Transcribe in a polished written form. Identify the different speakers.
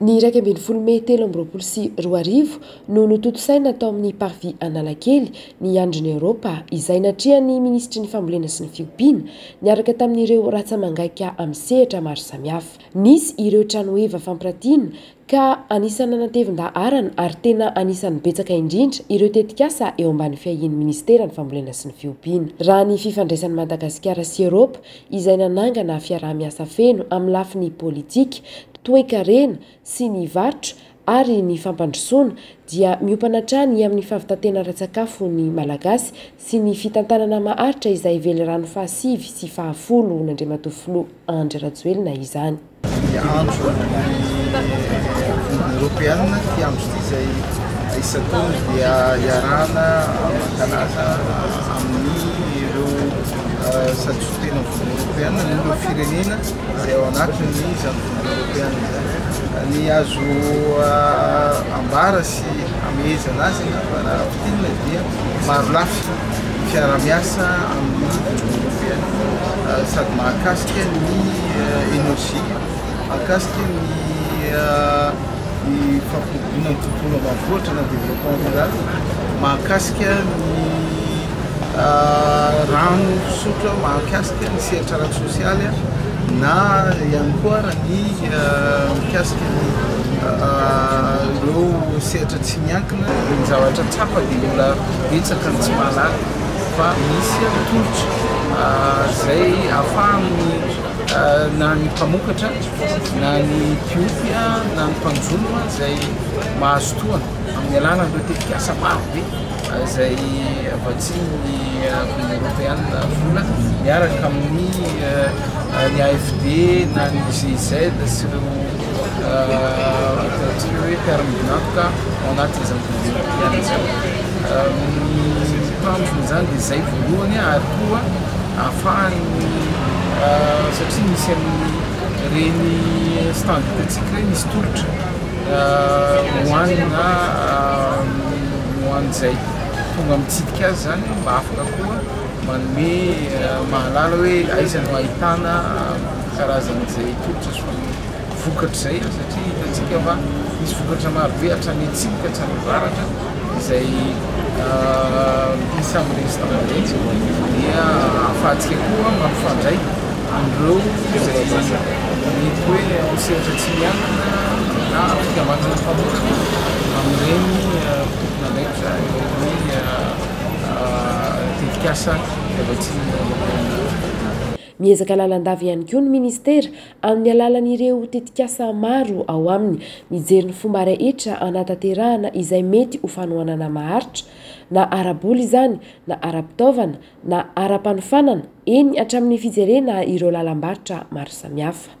Speaker 1: Ny 20 Mey 2024 no nototosaina tao amin'ny Parvis Analakely ny andron'ny Eropa izay natrehany ministry ny fambolena sy ny fiompiana niaraka tamin'ireo ratsamangaika amin'ny sehatra maro samihafa. Nisy ireo trano eva fampiratiana ka anisany natevin-daharana ary tena anisany betsaka indrindra ireo tetikasa eo ambany fiahian'ny ministera ny fambolena sy ny fiompiana. Raha ny fifandraisan'ny Madagasikara sy Eropa izay nanangana fiaraha-miasa feno amin'ny lafiny politika, toe-karena sy ny varotra ary ny fampandrosoana dia miopana hatrany amin'ny fahavitantena ara-tsakafo ny malagasy sy ny fitantanana maharitra izay velirano fahasivy sy fahafolo n'Andriamatoa Andry Rajoelina izany.
Speaker 2: Européenne qui a dit isaton dia iarana kanaza amin'ny ireo satsutena européenne ireo firenena izay ao anatin'ny zany européenne ny azo ambara sy amezana azy na fitinana dia maro lafy fiara-miasa amin'ny européenne sady mahakasika ny énergie, mahakasika ny fampiratiana ny tontolo ambanivohitra na développement rural, mahakasika ny rano fisotra, mahakasika ny sehatra ara-tsosialy na ihany koa ny mikasika ny ireo sehatra tsy miankina ny zavatra tsapa dia mbola betsaka ny tsy mahalala fa misy tolotra izay ahafahany na ny mpamokatra na ny mpiopy na ny mpanjono izay mahazo toana amin'ny alalan'ireo tetikasa maro be izay avatsian'ny Union Européenne vola miaraka amin'ny ny AFD na ny GIZ sy ireo hoe permanentka ao anatin'izany Union Européenne izany. Ny mpamosony izany dia izay voalohany ary koa ahafahany satria misy amin'ireny standardatsika ireny misy tolotra hoanina hoan'izay tonga mitsidika azy zany mba afaka koa manome mahalala hoe aiza no ahitana karazan'izay tolotra sy vokatra izay satria hitantsika fa misy vokatra maro be hatrany atsimoka hatrany avaratra izay misy amin'ireny standard dia ahafahantsika koa mampifandray andreo izay mety hoe amin'ny sehatra tsy miankina na fikambanana mpamokatra amin'ireny tompona ndraikitra ireny tetikasa
Speaker 1: miezaka lalandava ihany koa ny ministera amin'ny alalan'ireo tetikasa maro ao aminy mijery ny fomba rehetra anatanterahana izay mety ho fanohanana maharitra na ara-bola izany na ara-pitaovana na ara-panofanana eny hatramin'ny fijerena ireo lalam-barotra maro samihafa.